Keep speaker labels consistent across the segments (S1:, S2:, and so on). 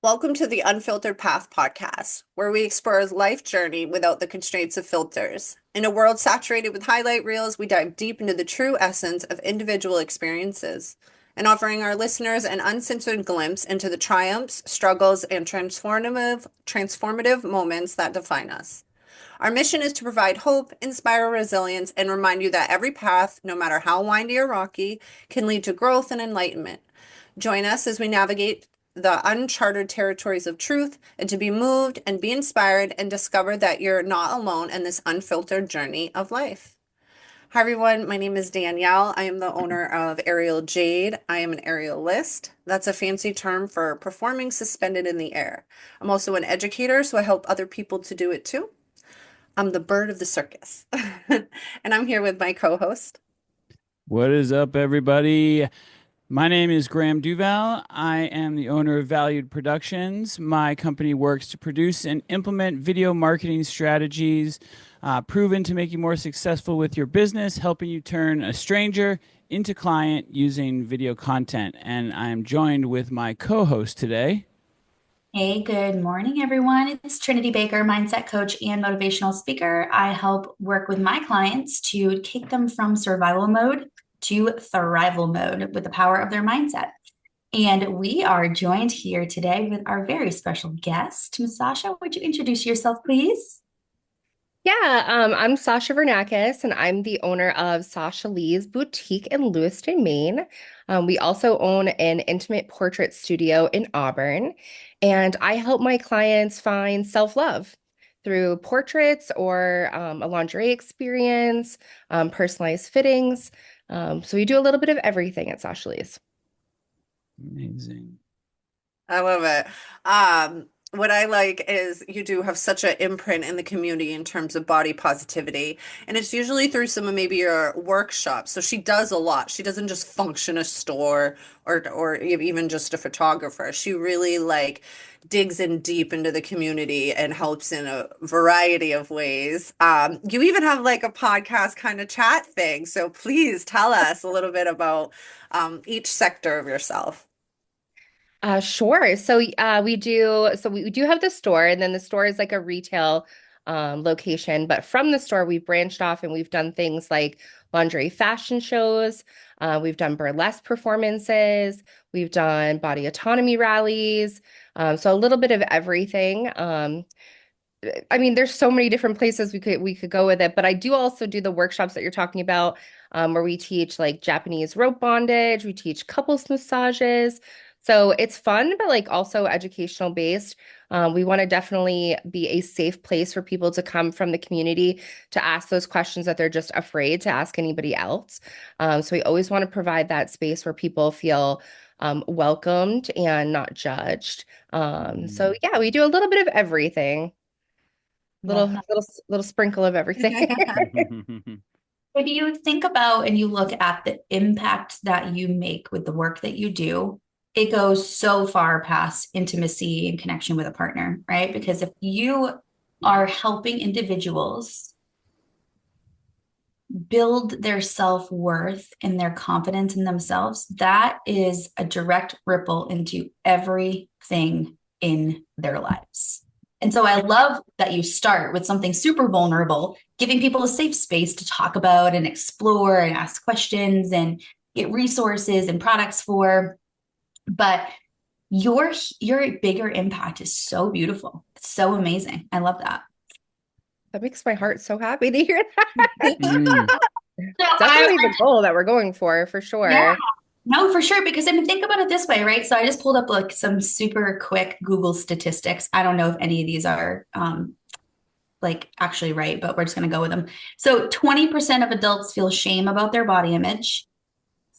S1: Welcome to the Unfiltered Path Podcast, where we explore a life journey without the constraints of filters. In a world saturated with highlight reels, we dive deep into the true essence of individual experiences and offering our listeners an uncensored glimpse into the triumphs, struggles, and transformative moments that define us. Our mission is to provide hope, inspire resilience, and remind you that every path, no matter how windy or rocky, can lead to growth and enlightenment. Join us as we navigate the uncharted territories of truth and to be moved and be inspired and discover that you're not alone in this unfiltered journey of life. Hi, everyone. My name is Danielle. I am the owner of Aerial Jade. I am an aerialist. That's a fancy term for performing suspended in the air. I'm also an educator, so I help other people to do it too. I'm the bird of the circus. And I'm here with my co-host.
S2: What is up, everybody? My name is Graham Duval. I am the owner of Valued Productions. My company works to produce and implement video marketing strategies proven to make you more successful with your business, helping you turn a stranger into client using video content. And I am joined with my co-host today.
S3: Hey, good morning, everyone. It's Trinity Baker, mindset coach and motivational speaker. I help work with my clients to take them from survival mode to thrival mode with the power of their mindset. And we are joined here today with our very special guest. Ms. Sasha, would you introduce yourself, please?
S4: I'm Sasha Vurnakes, and I'm the owner of Sasha Lee's Boutique in Lewiston, Maine. We also own an intimate portrait studio in Auburn, and I help my clients find self-love through portraits or a lingerie experience, personalized fittings. So we do a little bit of everything at Sasha Lee's.
S2: Amazing.
S1: I love it. What I like is you do have such an imprint in the community in terms of body positivity, and it's usually through some of maybe your workshops. So she does a lot. She doesn't just function a store or even just a photographer. She really like digs in deep into the community and helps in a variety of ways. You even have like a podcast kind of chat thing. So please tell us a little bit about each sector of yourself.
S4: Sure. We do have the store, and then the store is like a retail location. But from the store, we've branched off and we've done things like lingerie fashion shows. We've done burlesque performances. We've done body autonomy rallies. So a little bit of everything. I mean, there's so many different places we could go with it, but I do also do the workshops that you're talking about, where we teach like Japanese rope bondage, we teach couples massages. So it's fun, but like also educational based. We want to definitely be a safe place for people to come from the community to ask those questions that they're just afraid to ask anybody else. So we always want to provide that space where people feel welcomed and not judged. So yeah, we do a little bit of everything.
S3: Love
S4: Little sprinkle of everything.
S3: that. If you think about and you look at the impact that you make with the work that you do, it goes so far past intimacy and connection with a partner, right? Because if you are helping individuals build their self-worth and their confidence in themselves, that is a direct ripple into everything in their lives. And so I love that you start with something super vulnerable, giving people a safe space to talk about and explore and ask questions and get resources and products for. But your bigger impact is so beautiful. It's so amazing. I love that.
S4: That makes my heart so happy to hear that.
S3: So
S4: Definitely the goal that we're going for sure.
S3: Yeah, no, for sure. Because I mean, think about it this way, right? So I just pulled up like some super quick Google statistics. I don't know if any of these are like actually right, but we're just going to go with them. So 20% of adults feel shame about their body image.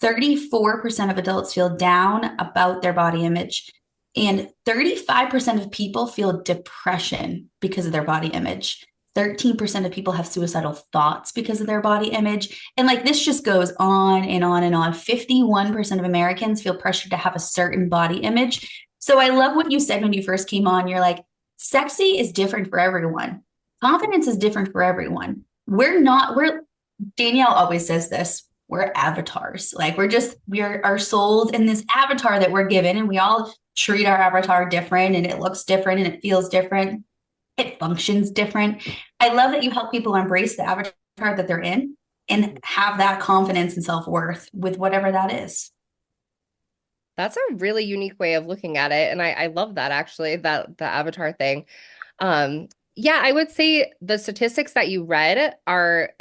S3: 34% of adults feel down about their body image. And 35% of people feel depression because of their body image. 13% of people have suicidal thoughts because of their body image. And like this just goes on and on and on. 51% of Americans feel pressured to have a certain body image. So I love what you said when you first came on. You're like, sexy is different for everyone. Confidence is different for everyone. Danielle always says this, we're avatars. Like we are our souls in this avatar that we're given, and we all treat our avatar different, and it looks different, and it feels different. It functions different. I love that you help people embrace the avatar that they're in and have that confidence and self-worth with whatever that is.
S4: That's a really unique way of looking at it. And I love that actually, that the avatar thing. Yeah, I would say the statistics that you read are,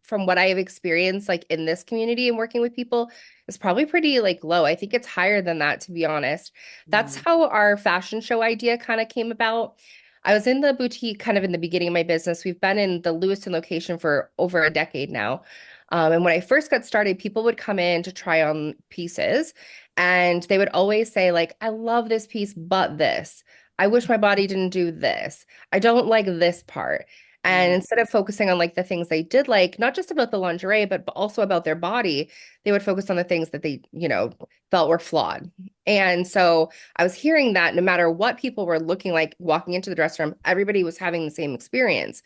S4: from what I have experienced, like in this community and working with people, is probably pretty like low. I think it's higher than that, to be honest. That's how our fashion show idea kind of came about. I was in the boutique kind of in the beginning of my business. We've been in the Lewiston location for over a decade now. And when I first got started, people would come in to try on pieces, and they would always say, like, I love this piece, but this. I wish my body didn't do this. I don't like this part. And instead of focusing on like the things they did like, not just about the lingerie, but also about their body, they would focus on the things that they, felt were flawed. And so I was hearing that no matter what people were looking like walking into the dressing room, everybody was having the same experience.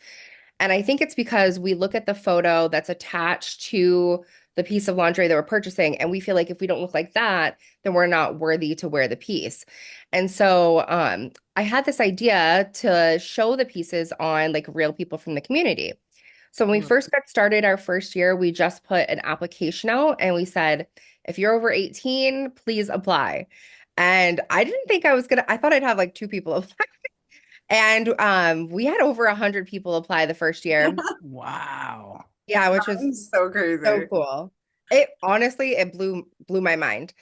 S4: And I think it's because we look at the photo that's attached to the piece of lingerie that we're purchasing, and we feel like if we don't look like that, then we're not worthy to wear the piece. And so I had this idea to show the pieces on like real people from the community. So when we first got started, our first year, we just put an application out and we said, if you're over 18, please apply. And I didn't think I thought I'd have like 2 people apply. And we had over 100 people apply the first year.
S2: Wow.
S4: Yeah, which was
S1: so crazy.
S4: so cool. It honestly, it blew my mind.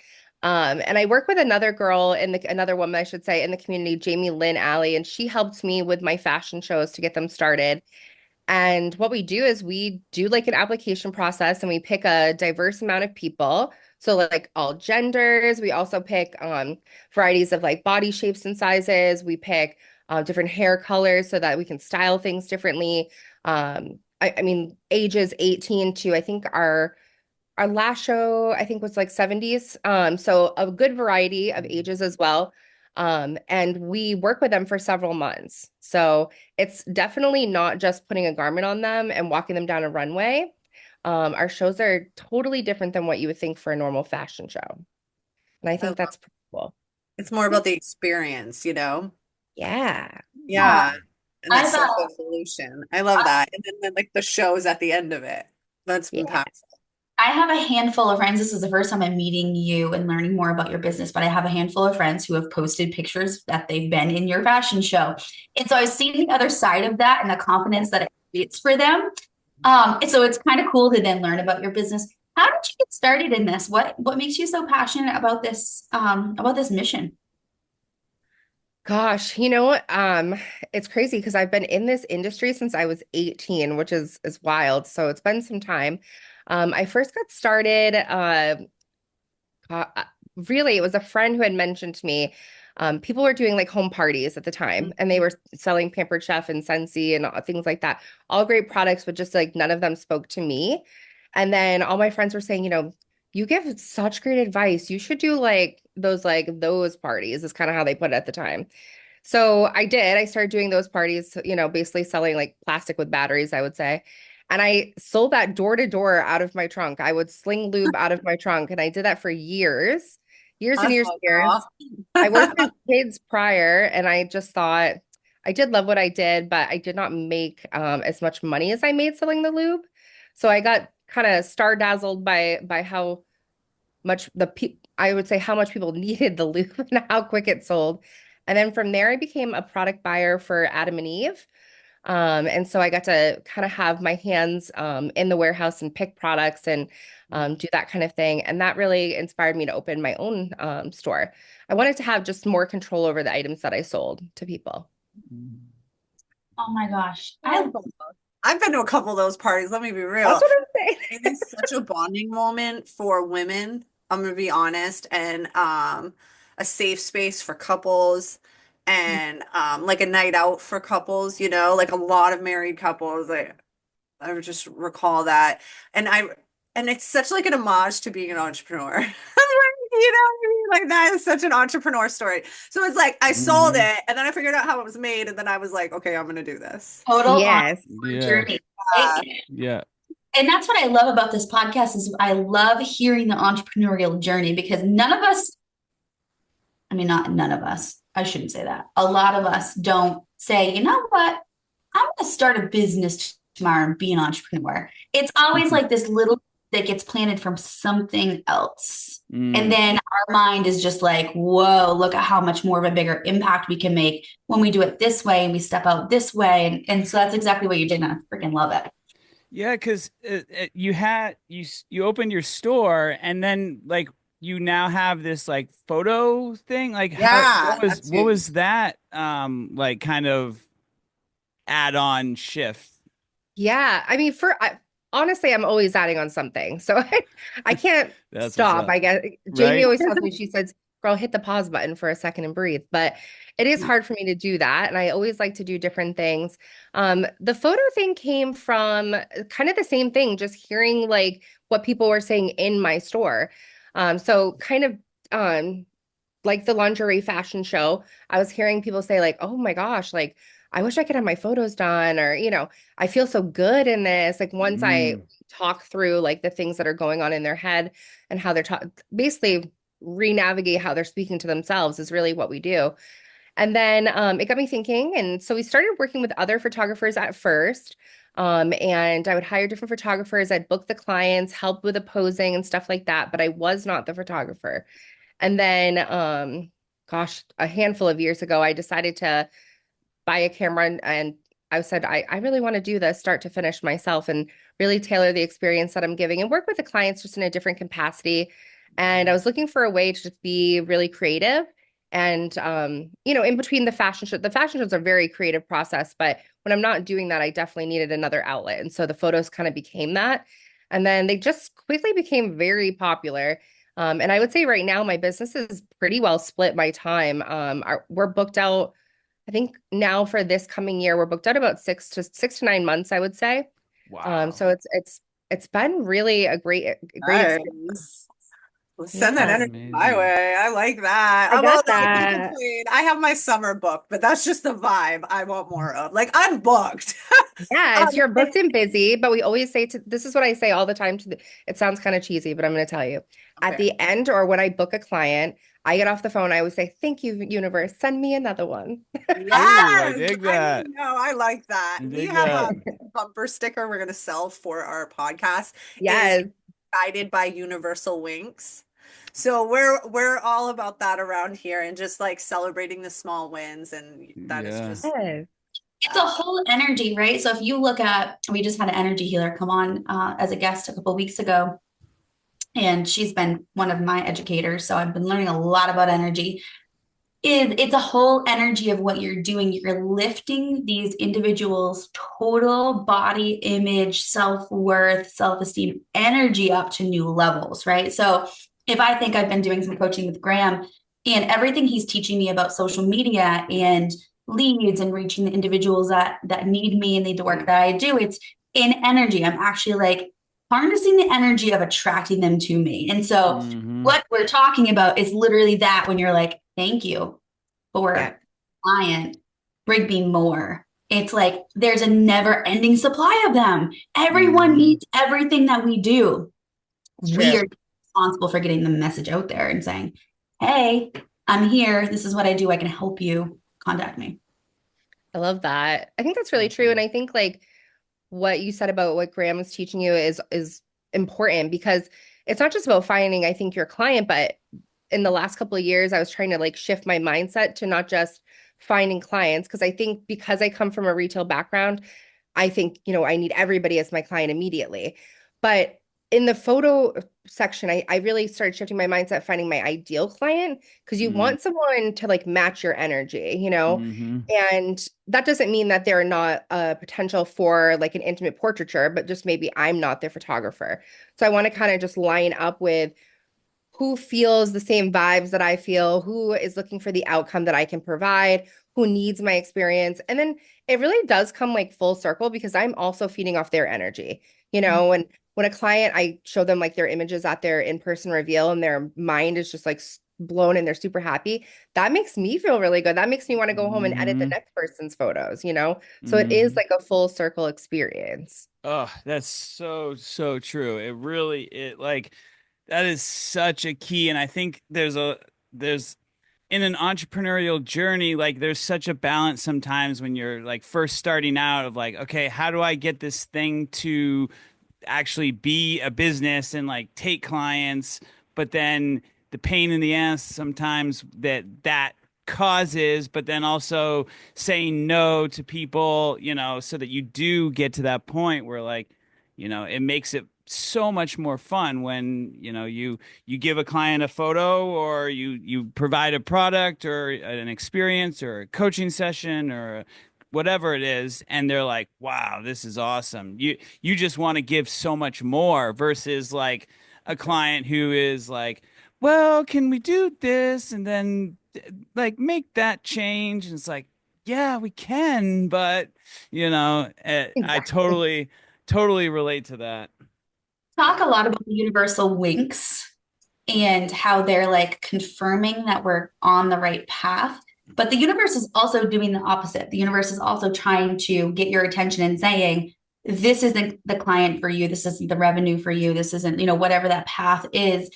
S4: And I work with another girl another woman, I should say, in the community, Jamie Lynn Alley, and she helped me with my fashion shows to get them started. And what we do is we do like an application process and we pick a diverse amount of people. So like all genders, we also pick varieties of like body shapes and sizes. We pick different hair colors so that we can style things differently. I mean, ages 18 to I think our last show I think was like 70s. So a good variety of ages as well. And we work with them for several months. So it's definitely not just putting a garment on them and walking them down a runway. Our shows are totally different than what you would think for a normal fashion show. And I think that's pretty cool.
S1: It's more about the experience,
S4: Yeah.
S1: Yeah. And
S3: I
S1: that's
S3: thought-
S1: the solution. I love that. And then like the shows at the end of it. That's
S4: Yeah.
S1: impactful.
S3: I have a handful of friends. This is the first time I'm meeting you and learning more about your business, but I have a handful of friends who have posted pictures that they've been in your fashion show. And so I've seen the other side of that and the confidence that it creates for them. And so it's kind of cool to then learn about your business. How did you get started in this? What makes you so passionate about this mission?
S4: Gosh, it's crazy because I've been in this industry since I was 18, which is wild. So it's been some time. I first got started, really, it was a friend who had mentioned to me, people were doing like home parties at the time, and they were selling Pampered Chef and Scentsy and things like that. All great products, but just like none of them spoke to me. And then all my friends were saying, you give such great advice. You should do those parties, is kind of how they put it at the time. So I did. I started doing those parties, basically selling like plastic with batteries, I would say. And I sold that door to door out of my trunk. I would sling lube out of my trunk. And I did that for years and years and years.
S1: Awesome.
S4: I worked with kids prior, and I just thought I did love what I did, but I did not make as much money as I made selling the lube. So I got kind of star dazzled by how much I would say how much people needed the lube and how quick it sold. And then from there, I became a product buyer for Adam and Eve. And so I got to kind of have my hands in the warehouse and pick products and do that kind of thing. And that really inspired me to open my own store. I wanted to have just more control over the items that I sold to people.
S3: Oh my gosh.
S1: I've been to a couple of those parties. Let me be real.
S4: That's what I'm saying.
S1: It is such a bonding moment for women. I'm gonna be honest, and a safe space for couples, and like a night out for couples. Like a lot of married couples. I would just recall that, and it's such like an homage to being an entrepreneur. You know what I mean? Like that is such an entrepreneur story. So it's like I sold it, and then I figured out how it was made, and then I was like, okay, I'm gonna do this.
S3: Total
S4: Yes.
S3: journey.
S2: Yeah.
S3: And that's what I love about this podcast is I love hearing the entrepreneurial journey because none of us I mean, not none of us, I shouldn't say that. A lot of us don't say, you know what, I'm going to start a business tomorrow and be an entrepreneur. It's always like this little that gets planted from something else. And then our mind is just like, whoa, look at how much more of a bigger impact we can make when we do it this way and we step out this way. And so that's exactly what you did. And I freaking love it.
S2: Yeah, because you opened your store and then like you now have this like photo thing. Like
S1: Yeah,
S2: what was that like kind of add-on shift?
S4: Yeah, I mean, honestly, I'm always adding on something, so I can't
S2: That's what's
S4: stop.
S2: up,
S4: I guess Jamie
S2: right?
S4: always tells me, she says, "Girl, hit the pause button for a second and breathe." But it is hard for me to do that, and I always like to do different things. The photo thing came from kind of the same thing, just hearing like what people were saying in my store. So kind of like the lingerie fashion show, I was hearing people say like, "Oh my gosh, like I wish I could have my photos done," or, "I feel so good in this." Like once I
S2: Mm.
S4: talk through like the things that are going on in their head and how they're basically re-navigate how they're speaking to themselves is really what we do. And then it got me thinking. And so we started working with other photographers at first. And I would hire different photographers. I'd book the clients, help with the posing and stuff like that. But I was not the photographer. And then, gosh, a handful of years ago, I decided to buy a camera and I said, I really want to do this start to finish myself and really tailor the experience that I'm giving and work with the clients just in a different capacity. And I was looking for a way to just be really creative. And, in between the fashion shows are a very creative process, but when I'm not doing that, I definitely needed another outlet. And so the photos kind of became that. And then they just quickly became very popular. And I would say right now my business is pretty well split by time. We're booked out. I think now for this coming year, we're booked out about 6 to 9 months, I would say.
S2: Wow.
S4: So it's been really a great experience.
S1: Nice. Well, send that
S4: Yeah,
S1: energy my
S2: Amazing.
S1: way. I like that.
S4: I got
S1: Although I can't
S4: that.
S1: complain. I have my summer book, but that's just the vibe I want more of. Like I'm booked.
S4: Yeah,
S1: Um,
S4: it's you're booked and busy, but we always say this is what I say all the time it sounds kind of cheesy, but I'm going to tell you. At
S1: okay.
S4: the end or when I book a client, I get off the phone, I always say, "Thank you, universe. Send me another one."
S2: Ooh, I
S1: Yes,
S2: dig
S1: I
S2: that.
S1: know. I like that.
S2: I
S1: We
S2: dig
S1: have a
S2: that.
S1: bumper sticker we're gonna sell for our podcast is
S4: Yes.
S1: guided by Universal Winks. So we're all about that around here and just like celebrating the small wins and that is
S2: Yeah.
S1: just
S4: Yes.
S3: It's a whole energy, right? So if you look at, we just had an energy healer come on as a guest a couple of weeks ago, and she's been one of my educators. So I've been learning a lot about energy. It's a whole energy of what you're doing. You're lifting these individuals' total body image, self-worth, self-esteem, energy up to new levels, right? So if I think I've been doing some coaching with Graham and everything he's teaching me about social media and leads and reaching the individuals that need me and need the work that I do, it's in energy. I'm actually like harnessing the energy of attracting them to me. And so
S2: Hmm.
S3: what we're talking about is literally that when you're like, thank you
S4: Yeah.
S3: for client, bring me more. It's like there's a never ending supply of them. Everyone
S2: Hmm.
S3: needs everything that we do.
S4: It's
S3: We
S4: true.
S3: are responsible for getting the message out there and saying, hey, I'm here. This is what I do. I can help you. Contact me.
S4: I love that. I think that's really true. And I think like what you said about what Graham was teaching you is important because it's not just about finding, I think, your client, but in the last couple of years, I was trying to like shift my mindset to not just finding clients. Because I think because I come from a retail background, I think, I need everybody as my client immediately. But in the photo section, I really started shifting my mindset, finding my ideal client, because you
S2: Mm.
S4: want someone to like match your energy,
S2: Hmm.
S4: and that doesn't mean that they're not a potential for like an intimate portraiture, but just maybe I'm not their photographer. So I want to kind of just line up with who feels the same vibes that I feel, who is looking for the outcome that I can provide, who needs my experience. And then it really does come like full circle because I'm also feeding off their energy, and when a client, I show them like their images at their in-person reveal and their mind is just like blown and they're super happy. That makes me feel really good. That makes me want to go home and edit the
S2: Hmm.
S4: next person's photos. So it is
S2: Hmm.
S4: like a full circle experience.
S2: Oh, that's so, so true. It like that is such a key. And I think there's in an entrepreneurial journey, like there's such a balance sometimes when you're like first starting out of like, okay, how do I get this thing to actually be a business and like take clients, but then the pain in the ass sometimes that causes, but then also saying no to people, so that you do get to that point where like, it makes it so much more fun when, you give a client a photo or you provide a product or an experience or a coaching session or whatever it is, and they're like, wow, this is awesome. You just want to give so much more versus like a client who is like, well, can we do this and then like make that change? And it's like, yeah, we can, but I
S4: Exactly.
S2: totally relate to that.
S3: Talk a lot about the universal winks and how they're like confirming that we're on the right path. But the universe is also doing the opposite. The universe is also trying to get your attention and saying, this isn't the client for you. This isn't the revenue for you. This isn't, whatever that path is.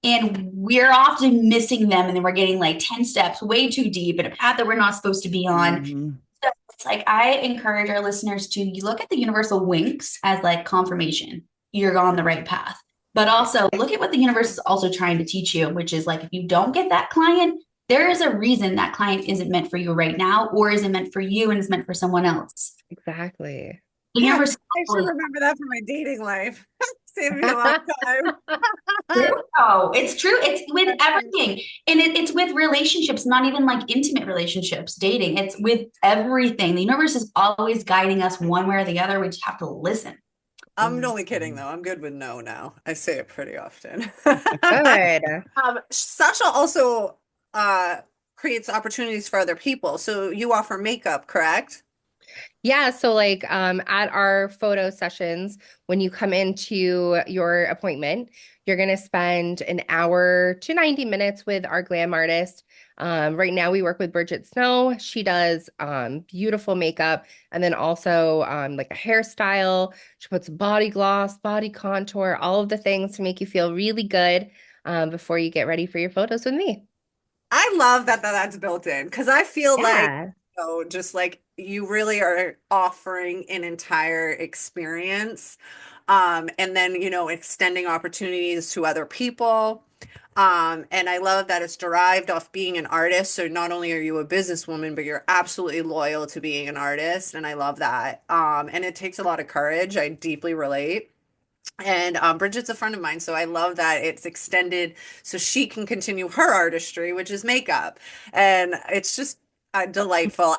S3: And we're often missing them. And then we're getting like 10 steps way too deep in a path that we're not supposed to be on.
S2: Hmm.
S3: So it's like, I encourage our listeners to look at the universal winks as like confirmation you're on the right path. But also look at what the universe is also trying to teach you, which is like, if you don't get that client, there is a reason that client isn't meant for you right now, or isn't meant for you and is meant for someone else.
S4: Exactly.
S3: The
S1: Yeah,
S3: universe.
S1: I should remember that for my dating life. Saved me a lot of time.
S3: Oh, it's true. It's with everything. And it's with relationships, not even like intimate relationships, dating. It's with everything. The universe is always guiding us one way or the other. We just have to listen.
S1: I'm only kidding though. I'm good with no now. I say it pretty often.
S4: Good.
S1: Sasha also creates opportunities for other people. So you offer makeup, correct?
S4: Yeah, so like at our photo sessions, when you come into your appointment, you're going to spend an hour to 90 minutes with our glam artist. Right now, we work with Bridget Snow. She does beautiful makeup and then also like a hairstyle. She puts body gloss, body contour, all of the things to make you feel really good before you get ready for your photos with me.
S1: I love that that's built in because I feel like,
S4: Yeah,
S1: just like you really are offering an entire experience. And then, extending opportunities to other people. And I love that it's derived off being an artist. So not only are you a businesswoman, but you're absolutely loyal to being an artist. And I love that. And it takes a lot of courage. I deeply relate. And Bridget's a friend of mine, so I love that it's extended so she can continue her artistry, which is makeup. And it's just delightful.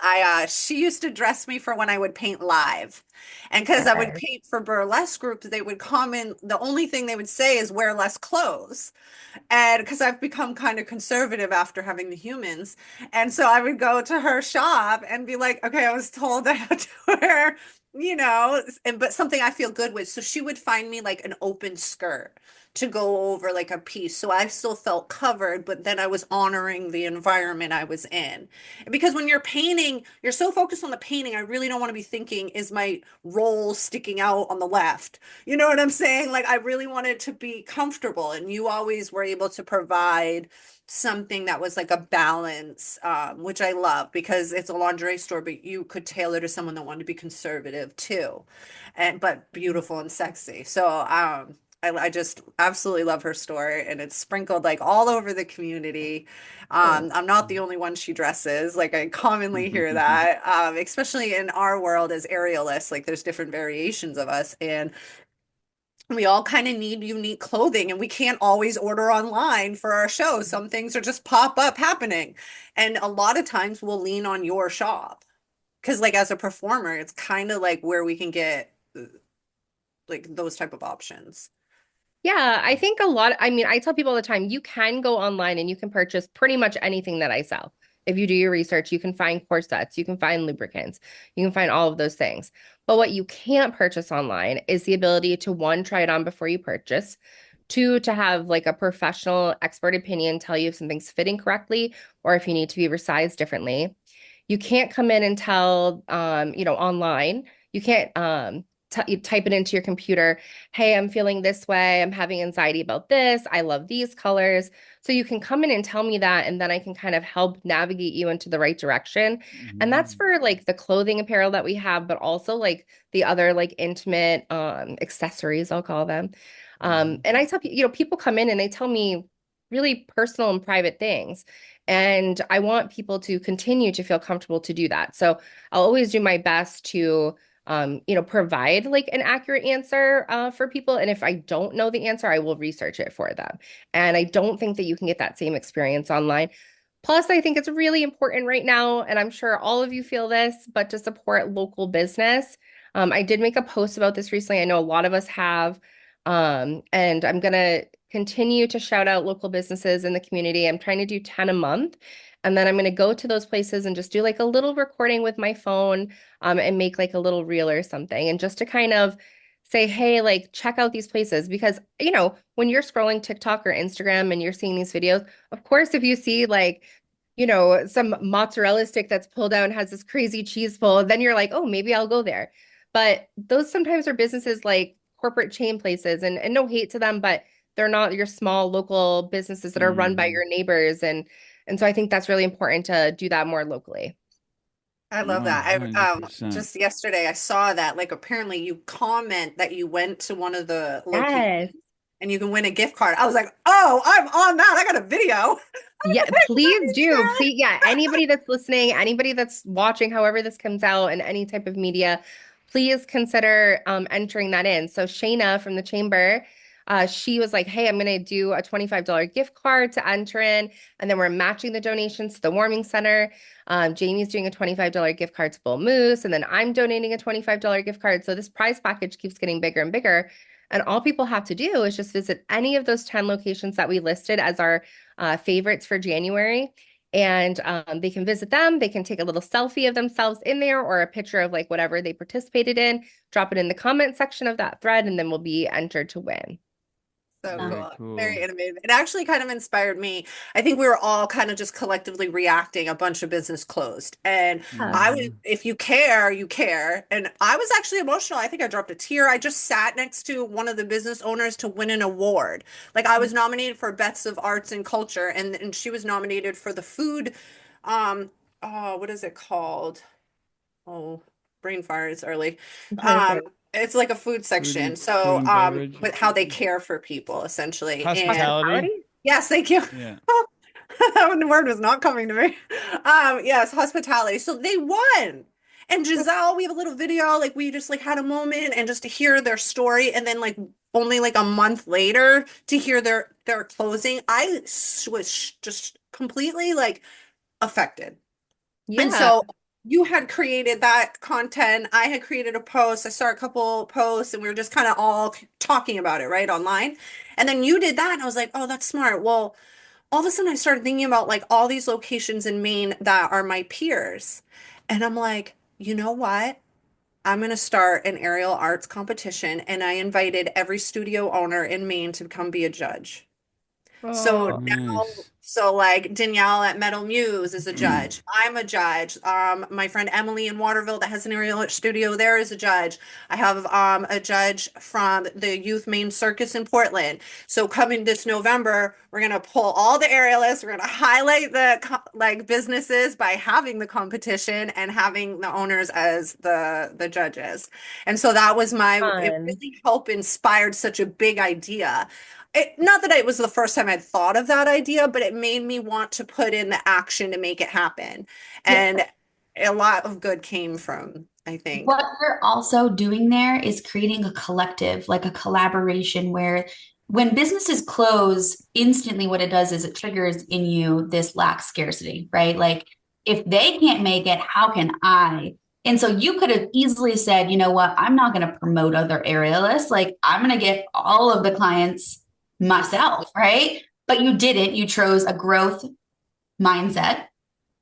S1: She used to dress me for when I would paint live. And because I would
S4: yes.
S1: paint for burlesque groups, they would comment, the only thing they would say is wear less clothes. And because I've become kind of conservative after having the humans. And so I would go to her shop and be like, okay, I was told I had to wear, but something I feel good with. So she would find me like an open skirt to go over like a piece. So I still felt covered, but then I was honoring the environment I was in. Because when you're painting, you're so focused on the painting, I really don't want to be thinking, is my roll sticking out on the left? You know what I'm saying? Like, I really wanted to be comfortable, and you always were able to provide something that was like a balance, which I love because it's a lingerie store, but you could tailor to someone that wanted to be conservative too, and but beautiful and sexy. So, I just absolutely love her store, and it's sprinkled like all over the community.
S4: Oh.
S1: I'm not the only one she dresses. Like I commonly hear that, especially in our world as aerialists. Like there's different variations of us, and we all kind of need unique clothing, and we can't always order online for our show. Some things are just pop up happening. And a lot of times we'll lean on your shop because like as a performer, it's kind of like where we can get like those type of options.
S4: Yeah, I think I mean, I tell people all the time, you can go online and you can purchase pretty much anything that I sell. If you do your research, you can find corsets, you can find lubricants, you can find all of those things. But what you can't purchase online is the ability to one, try it on before you purchase, two, to have like a professional expert opinion tell you if something's fitting correctly or if you need to be resized differently. You can't come in and tell, online. You can't you type it into your computer. Hey, I'm feeling this way. I'm having anxiety about this. I love these colors. So you can come in and tell me that, and then I can kind of help navigate you into the right direction. And that's for like the clothing apparel that we have, but also like the other like intimate accessories, I'll call them. And I tell people, people come in and they tell me really personal and private things. And I want people to continue to feel comfortable to do that. So I'll always do my best to provide like an accurate answer for people. And if I don't know the answer, I will research it for them. And I don't think that you can get that same experience online. Plus, I think it's really important right now, and I'm sure all of you feel this, but to support local business. I did make a post about this recently. I know a lot of us have, and I'm going to continue to shout out local businesses in the community. I'm trying to do 10 a month. And then I'm going to go to those places and just do like a little recording with my phone and make like a little reel or something. And just to kind of say, hey, like check out these places. Because, when you're scrolling TikTok or Instagram and you're seeing these videos, of course, if you see like, some mozzarella stick that's pulled out and has this crazy cheese pull, then you're like, oh, maybe I'll go there. But those sometimes are businesses like corporate chain places, and no hate to them, but they're not your small local businesses that are run by your neighbors. And so I think that's really important to do that more locally.
S1: I love that. I
S2: 100%.
S1: just yesterday I saw that like apparently you comment that you went to one of the locations
S4: Yes.
S1: and you can win a gift card. I was like, oh, I'm on that. I got a video.
S4: Yeah, please do. Please, yeah, anybody that's listening, anybody that's watching, however this comes out in any type of media, please consider entering that in. So Shayna from the chamber, she was like, hey, I'm going to do a $25 gift card to enter in. And then we're matching the donations to the warming center. Jamie's doing a $25 gift card to Bull Moose. And then I'm donating a $25 gift card. So this prize package keeps getting bigger and bigger. And all people have to do is just visit any of those 10 locations that we listed as our favorites for January. And they can visit them. They can take a little selfie of themselves in there or a picture of like whatever they participated in, drop it in the comment section of that thread, and then we'll be entered to win.
S1: So
S2: Very
S1: cool.
S2: cool.
S1: Very innovative. It actually kind of inspired me. I think we were all kind of just collectively reacting. A bunch of business closed. And I was, if you care, you care. And I was actually emotional. I think I dropped a tear. I just sat next to one of the business owners to win an award. Like I was nominated for Best of Arts and Culture, and she was nominated for the food. What is it called? Oh, brain fire is early. It's like a food section. So,
S2: and beverage.
S1: with how they care for people, essentially. And
S2: Hospitality.
S1: yes, thank you.
S2: Yeah.
S1: That word was not coming to me. Yes, hospitality. So they won. And Giselle, we have a little video, like we just like had a moment and just to hear their story, and then like only like a month later to hear their closing, I was just completely like affected.
S4: Yeah.
S1: And so you had created that content. I had created a post. I saw a couple posts and we were just kind of all talking about it, right, online. And then you did that and I was like, oh, that's smart. Well, all of a sudden I started thinking about like all these locations in Maine that are my peers. And I'm like, you know what? I'm going to start an aerial arts competition. And I invited every studio owner in Maine to come be a judge. So now,
S2: Nice.
S1: so like Danielle at Metal Muse is a judge. I'm a judge. My friend Emily in Waterville that has an aerial art studio there is a judge. I have a judge from the Youth Maine Circus in Portland. So coming this November, we're gonna pull all the aerialists. We're gonna highlight the like businesses by having the competition and having the owners as the judges. And so that was my. It
S4: Fun.
S1: really helped inspired such a big idea. Not that it was the first time I'd thought of that idea, but it made me want to put in the action to make it happen. And a lot of good came from, I think.
S3: What you're also doing there is creating a collective, like a collaboration where when businesses close, instantly what it does is it triggers in you this lack scarcity, right? Like if they can't make it, how can I? And so you could have easily said, you know what, I'm not going to promote other aerialists. Like I'm going to get all of the clients myself, right? But you didn't. You chose a growth mindset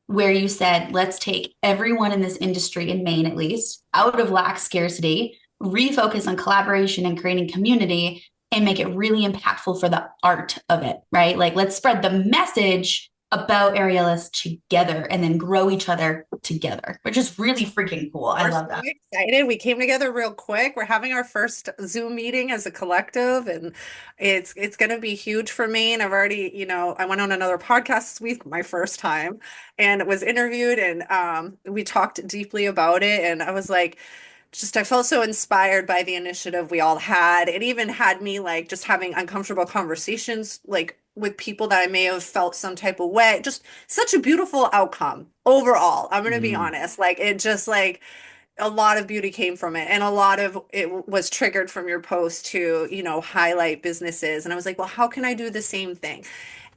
S3: where you said, let's take everyone in this industry in Maine, at least, out of lack scarcity, refocus on collaboration and creating community and make it really impactful for the art of it, right? Like let's spread the message about Areolas together and then grow each other together, which is really freaking cool. I
S1: We're
S3: love
S1: so
S3: that.
S1: excited. We came together real quick. We're having our first Zoom meeting as a collective, and it's going to be huge for me. And I've already, I went on another podcast this week, my first time, and was interviewed, and we talked deeply about it. And I was like, I felt so inspired by the initiative we all had. It even had me like just having uncomfortable conversations like with people that I may have felt some type of way. Just such a beautiful outcome overall. I'm gonna be
S2: Mm.
S1: honest. Like it just like a lot of beauty came from it, and a lot of it was triggered from your post to, highlight businesses. And I was like, well, how can I do the same thing?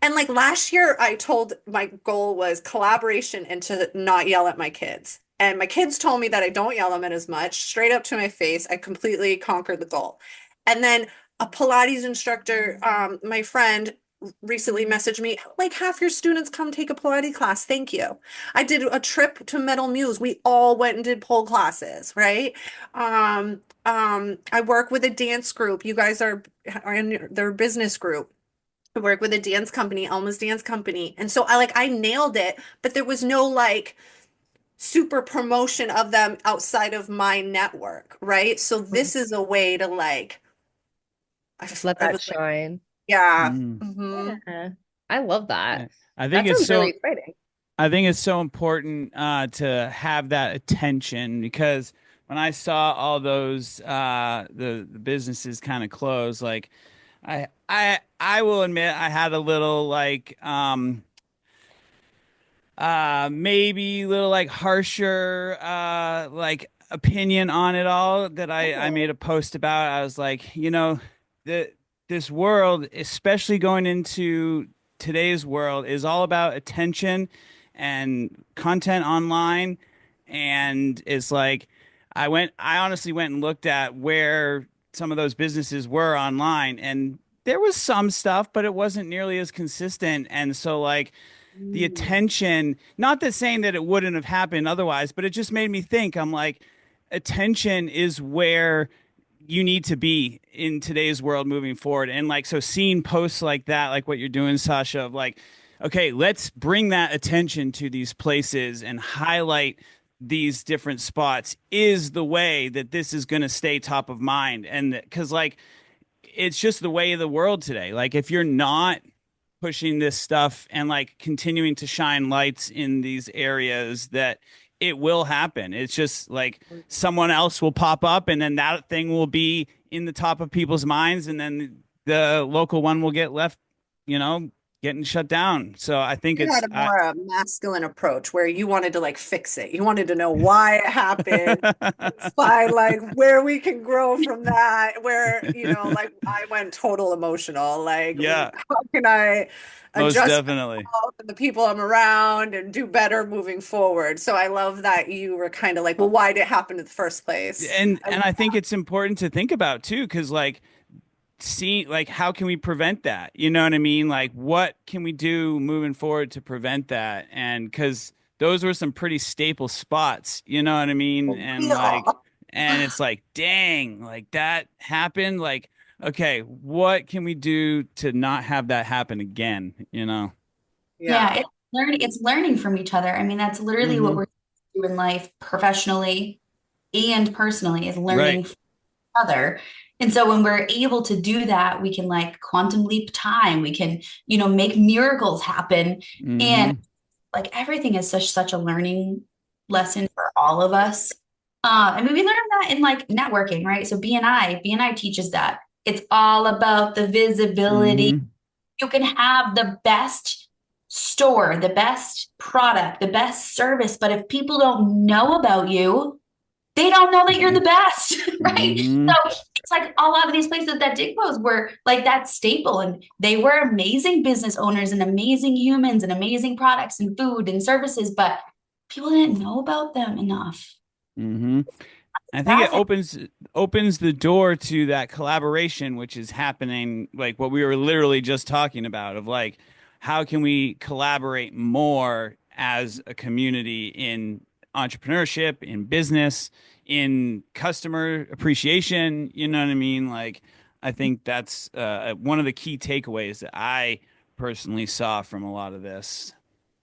S1: And like last year, I told my goal was collaboration and to not yell at my kids. And my kids told me that I don't yell at them as much, straight up to my face. I completely conquered the goal. And then a Pilates instructor, my friend, recently messaged me, like half your students come take a Pilates class. Thank you. I did a trip to Metal Muse. We all went and did pole classes, right? I work with a dance group. You guys are in their business group. I work with a dance company, Elma's Dance Company. And so I nailed it, but there was no like super promotion of them outside of my network, right? So this is a way to like
S4: Let
S1: I
S4: that
S1: was like,
S4: shine.
S1: yeah.
S2: Mm.
S4: Yeah. I love that.
S2: Yeah. I think
S4: That
S2: it's
S4: sounds really
S2: so
S4: exciting.
S2: I think it's so important to have that attention because when I saw all those the businesses kind of close, like I will admit I had a little like maybe a little like harsher like opinion on it all that I
S1: Oh.
S2: made a post about. I was like, the this world, especially going into today's world, is all about attention and content online. And it's like I honestly went and looked at where some of those businesses were online, and there was some stuff, but it wasn't nearly as consistent. And so like the
S1: Mm.
S2: attention, not that saying that it wouldn't have happened otherwise, but it just made me think. I'm like, attention is where you need to be in today's world moving forward. And like, so seeing posts like that, like what you're doing, Sasha, of like, okay, let's bring that attention to these places and highlight these different spots is the way that this is going to stay top of mind. And because like, it's just the way of the world today. Like, if you're not pushing this stuff and like continuing to shine lights in these areas, that it will happen. It's just like someone else will pop up and then that thing will be in the top of people's minds and then the local one will get left, getting shut down. So I think
S1: You
S2: it's
S1: had a more masculine approach where you wanted to like fix it. You wanted to know why it happened, find like where we can grow from that, where, like I went total emotional. Like,
S2: yeah,
S1: how can I
S2: most
S1: adjust
S2: definitely.
S1: myself and the people I'm around and do better moving forward? So I love that you were kind of like, well, why did it happen in the first place?
S2: And I think it's important to think about too, because like see like how can we prevent that, you know what I mean, like what can we do moving forward to prevent that, and because those were some pretty staple spots, you know what I mean, and like
S1: Yeah.
S2: and it's like dang, like that happened, like okay, what can we do to not have that happen again.
S3: Yeah,
S1: Yeah.
S3: it's learning from each other. I mean, that's literally what
S2: Mm-hmm.
S3: we're doing in life professionally and personally is
S2: Right.
S3: learning from each other. And so when we're able to do that, we can like quantum leap time. We can, make miracles happen. And
S2: Mm-hmm.
S3: like everything is such a learning lesson for all of us. I mean, we learned that in like networking, right? So BNI teaches that it's all about the visibility.
S2: Mm-hmm.
S3: You can have the best store, the best product, the best service, but if people don't know about you, they don't know that you're the best, right?
S2: Mm-hmm.
S3: So it's like a lot of these places that did close were like that staple, and they were amazing business owners and amazing humans and amazing products and food and services, but people didn't know about them enough.
S2: Mm-hmm. I think it
S3: That's
S2: opens the door to that collaboration, which is happening, like what we were literally just talking about, of like, how can we collaborate more as a community in entrepreneurship, in business, in customer appreciation? You know what I mean? Like, I think that's one of the key takeaways that I personally saw from a lot of this.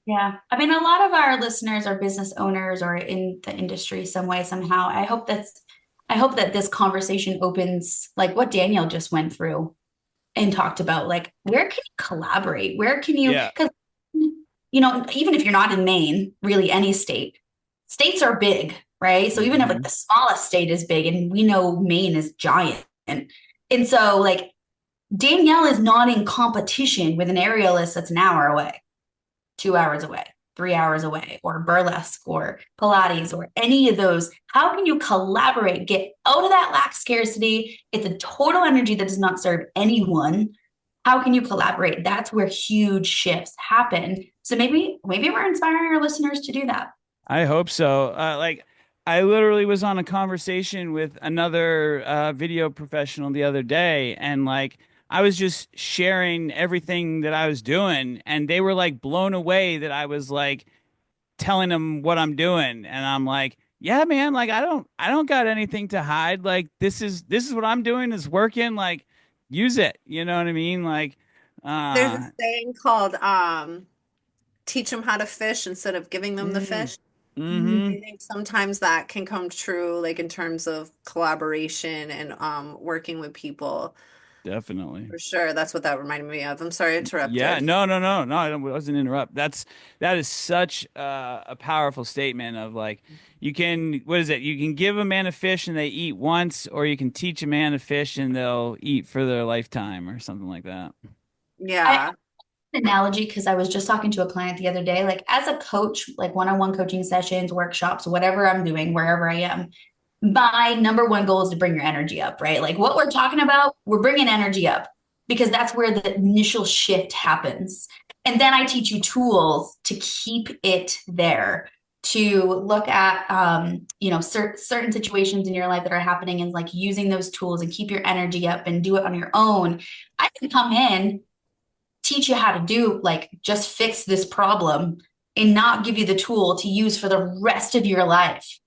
S3: Yeah. I mean, a lot of our listeners are business owners or in the industry some way, somehow. I hope that this conversation opens like what Danielle just went through and talked about, like, where can you collaborate? Where can you,
S2: Yeah.
S3: because, even if you're not in Maine, really any state, states are big, right? So even if like the smallest state is big, and we know Maine is giant. And so like Danielle is not in competition with an aerialist that's an hour away, 2 hours away, 3 hours away, or burlesque or Pilates or any of those. How can you collaborate? Get out of that lack scarcity. It's a total energy that does not serve anyone. How can you collaborate? That's where huge shifts happen. So maybe we're inspiring our listeners to do that.
S2: I hope so. Like, I literally was on a conversation with another video professional the other day, and like, I was just sharing everything that I was doing, and they were like blown away that I was like telling them what I'm doing, and I'm like, yeah, man, like, I don't got anything to hide. Like, this is what I'm doing is working. Like, use it. You know what I mean? Like,
S1: There's a
S2: uh,
S1: saying called teach them how to fish instead of giving them the
S2: mm,
S1: fish.
S2: mm-hmm,
S1: I think sometimes that can come true, like in terms of collaboration and working with people.
S2: definitely.
S1: For sure. That's what that reminded me of. I'm sorry I
S2: Yeah,
S1: interrupted.
S2: no, no, no, no. I wasn't interrupt. That is such a powerful statement of like you can what is it? You can give a man a fish and they eat once, or you can teach a man to fish and they'll eat for their lifetime or something like that.
S3: I
S1: Yeah.
S3: analogy because I was just talking to a client the other day, like as a coach, like one-on-one coaching sessions, workshops, whatever I'm doing, wherever I am, my number one goal is to bring your energy up, right? Like what we're talking about, we're bringing energy up because that's where the initial shift happens. And then I teach you tools to keep it there, to look at, certain situations in your life that are happening and like using those tools and keep your energy up and do it on your own. I can come in, teach you how to do, like, just fix this problem and not give you the tool to use for the rest of your life.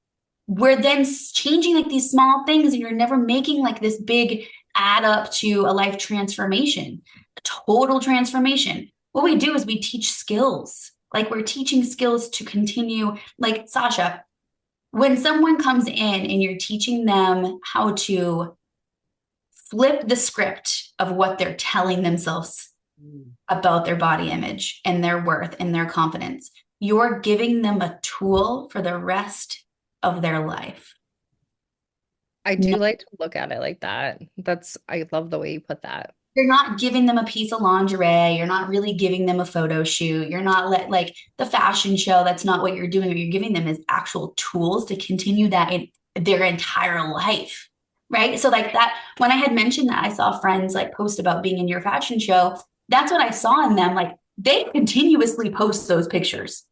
S3: We're then changing like these small things and you're never making like this big add up to a life transformation, a total transformation. What we do is we teach skills. Like we're teaching skills to continue. Like Sasha, when someone comes in and you're teaching them how to flip the script of what they're telling themselves about their body image and their worth and their confidence, you're giving them a tool for the rest of their life.
S4: I
S3: No,
S4: do like to look at it like that. I love the way you put that.
S3: you're not giving them a piece of lingerie. You're not really giving them a photo shoot. You're not like the fashion show. That's not what you're doing. What you're giving them is actual tools to continue that in their entire life. Right. So like that, when I had mentioned that, I saw friends like post about being in your fashion show. That's what I saw in them. Like they continuously post those pictures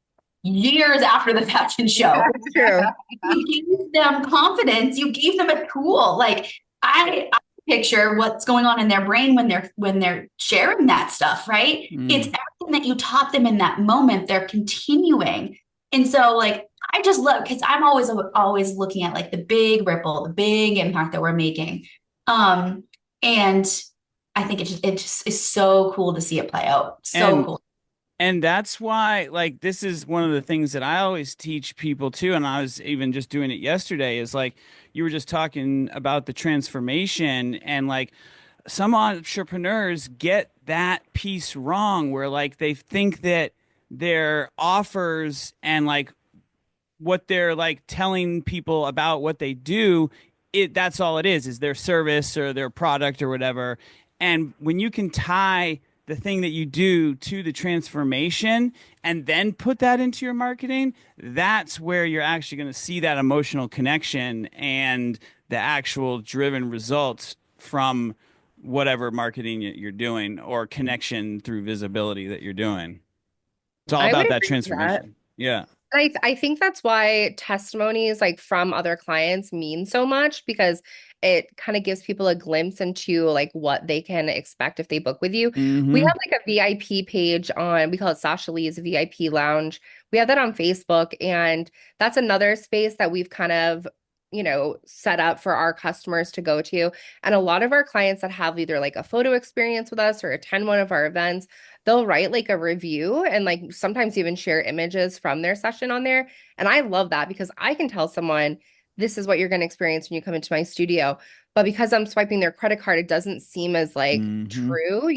S3: years after the fashion show.
S4: True.
S3: You gave them confidence. You gave them a tool. Like I picture what's going on in their brain when they're sharing that stuff, right? It's
S2: Mm.
S3: everything that you taught them in that moment. They're continuing. And so like I just love because I'm always looking at like the big ripple, the big impact that we're making. And I think it just is so cool to see it play out. So
S2: And
S3: cool.
S2: And that's why, like, this is one of the things that I always teach people too. And I was even just doing it yesterday is like, you were just talking about the transformation, and like, some entrepreneurs get that piece wrong where like they think that their offers and like what they're like telling people about what they do, that's all it is their service or their product or whatever. And when you can tie the thing that you do to the transformation and then put that into your marketing, that's where you're actually going to see that emotional connection and the actual driven results from whatever marketing you're doing or connection through visibility that you're doing. It's all
S4: I would
S2: about that
S4: agree with that.
S2: transformation. Yeah.
S4: I think that's why testimonies like from other clients mean so much because it kind of gives people a glimpse into like what they can expect if they book with you. We
S2: Mm-hmm.
S4: have like a VIP page on, we call it Sasha Lee's VIP Lounge. We have that on Facebook, and that's another space that we've kind of set up for our customers to go to. And a lot of our clients that have either like a photo experience with us or attend one of our events, they'll write like a review and like sometimes even share images from their session on there. And I love that because I can tell someone, this is what you're going to experience when you come into my studio. But because I'm swiping their credit card, it doesn't seem as like true,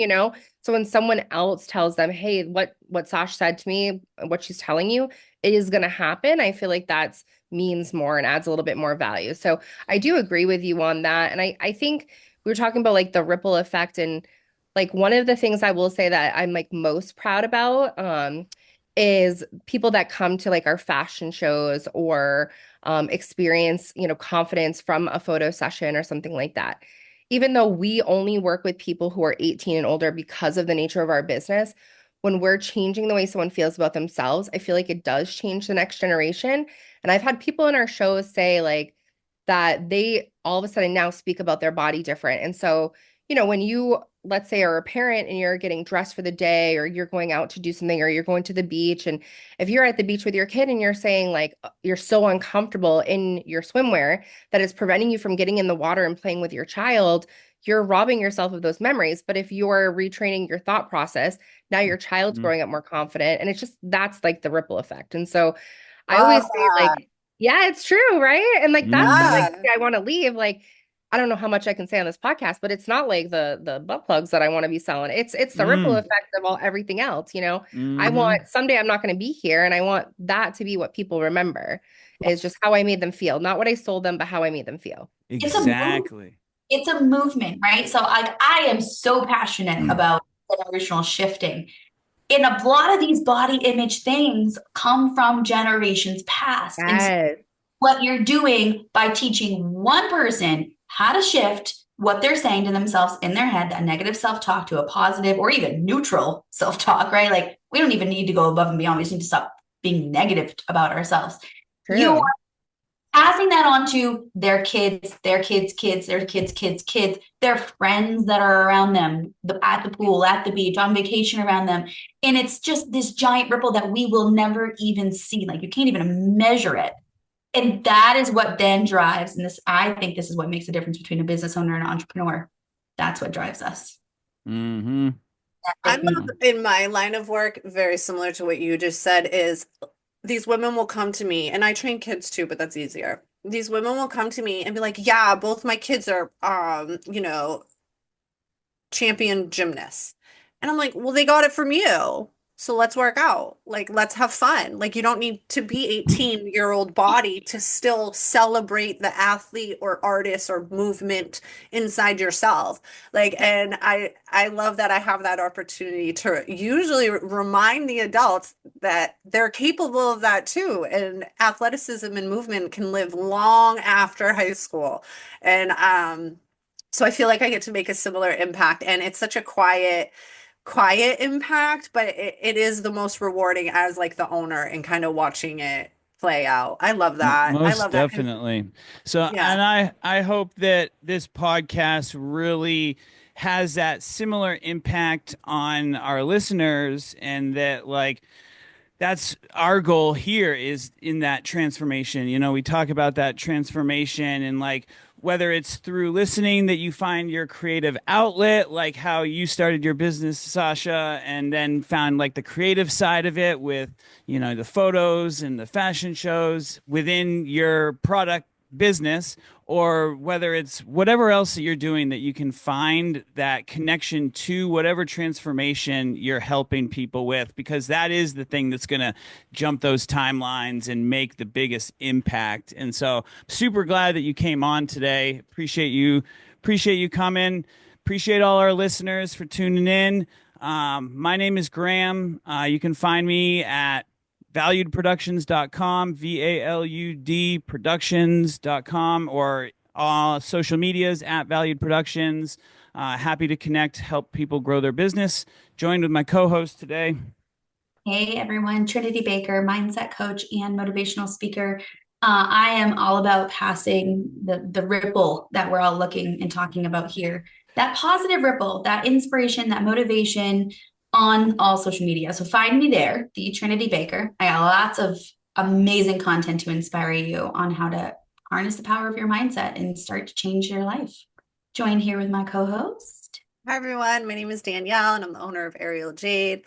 S4: So when someone else tells them, hey, what Sasha said to me, what she's telling you, it is going to happen. I feel like that's means more and adds a little bit more value. So I do agree with you on that. And I think we were talking about like the ripple effect, and like one of the things I will say that I'm like most proud about is people that come to like our fashion shows or experience, confidence from a photo session or something like that. Even though we only work with people who are 18 and older because of the nature of our business, when we're changing the way someone feels about themselves, I feel like it does change the next generation. And I've had people in our shows say like that they all of a sudden now speak about their body different. And so, when you, let's say, are a parent and you're getting dressed for the day or you're going out to do something or you're going to the beach. And if you're at the beach with your kid and you're saying like you're so uncomfortable in your swimwear that it's preventing you from getting in the water and playing with your child, you're robbing yourself of those memories. But if you're retraining your thought process, now your child's growing up more confident. And it's just, that's like the ripple effect. And so I always say like, yeah, it's true, right? And like that's the like I want to leave. Like, I don't know how much I can say on this podcast, but it's not like the butt plugs that I want to be selling. It's the ripple effect of everything else. I want someday I'm not going to be here, and I want that to be what people remember is just how I made them feel, not what I sold them, but how I made them feel.
S2: Exactly.
S3: It's a movement, right? So I am so passionate about generational shifting. And a lot of these body image things come from generations past.
S4: Yes.
S3: And so what you're doing by teaching one person how to shift what they're saying to themselves in their head, that negative self-talk, to a positive or even neutral self-talk, right? Like we don't even need to go above and beyond. We just need to stop being negative about ourselves.
S4: True.
S3: You are passing that on to their kids, their kids' kids, their kids' kids' kids, their friends that are around them, at the pool, at the beach, on vacation around them. And it's just this giant ripple that we will never even see. Like you can't even measure it. And that is what then drives, and I think this is what makes the difference between a business owner and an entrepreneur. That's what drives us.
S1: I'm in my line of work, very similar to what you just said, is these women will come to me, and I train kids too, but that's easier. These women will come to me and be like, yeah, both my kids are, champion gymnasts. And I'm like, well, they got it from you. So let's work out. Like, let's have fun. Like, you don't need to be 18-year-old body to still celebrate the athlete or artist or movement inside yourself. Like, and I love that I have that opportunity to usually remind the adults that they're capable of that too. And athleticism and movement can live long after high school. And so I feel like I get to make a similar impact. And it's such a quiet impact, but it is the most rewarding as like the owner and kind of watching it play out. I love that.
S2: Most
S1: I love that.
S2: definitely. So,
S1: Yeah.
S2: and I hope that this podcast really has that similar impact on our listeners, and that like that's our goal here is in that transformation. We talk about that transformation, and like whether it's through listening that you find your creative outlet, like how you started your business, Sasha, and then found like the creative side of it with, the photos and the fashion shows within your product business, or whether it's whatever else that you're doing, that you can find that connection to whatever transformation you're helping people with, because that is the thing that's going to jump those timelines and make the biggest impact. And so super glad that you came on today. Appreciate you coming. Appreciate all our listeners for tuning in. My name is Graham. You can find me at valuedproductions.com, VALUD productions.com, or all social medias at Valued Productions. Happy to connect, help people grow their business. Joined with my co-host today.
S3: Hey everyone, Trinity Baker, mindset coach and motivational speaker. I am all about passing the ripple that we're all looking and talking about here. That positive ripple, that inspiration, that motivation, on all social media. So find me there, the Trinity Baker. I got lots of amazing content to inspire you on how to harness the power of your mindset and start to change your life. Joined here with my co-host.
S1: Hi everyone, my name is Danielle and I'm the owner of Aerial Jade.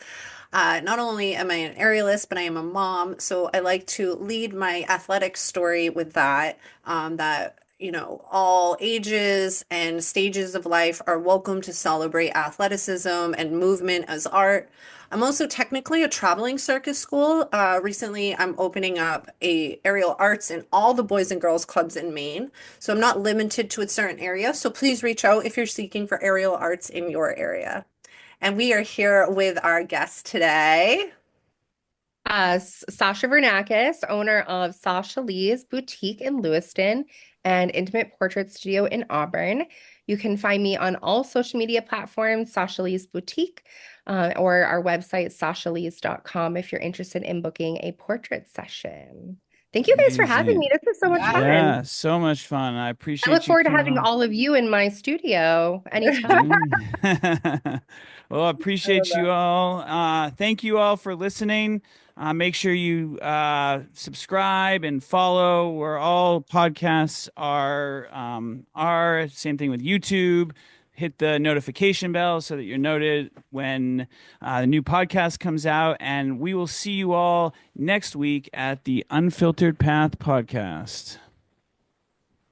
S1: Not only am I an aerialist, but I am a mom, so I like to lead my athletic story with that, all ages and stages of life are welcome to celebrate athleticism and movement as art. I'm also technically a traveling circus school. Recently, I'm opening up a aerial arts in all the Boys and Girls Clubs in Maine. So I'm not limited to a certain area. So please reach out if you're seeking for aerial arts in your area. And we are here with our guest today.
S4: Sasha Vurnakes, owner of Sasha Lee's Boutique in Lewiston and Intimate Portrait Studio in Auburn. You can find me on all social media platforms, Sasha Lee's Boutique, or our website, sashalees.com, if you're interested in booking a portrait session. Thank you guys for having me. This is so much fun.
S2: Yeah, so much fun. I appreciate
S4: I look forward to having
S2: on.
S4: all of you in my studio anytime.
S2: Well, I appreciate you all. Thank you all for listening. Make sure you subscribe and follow where all podcasts are. Same thing with YouTube. Hit the notification bell so that you're noted when the new podcast comes out. And we will see you all next week at the Unfiltered Path Podcast.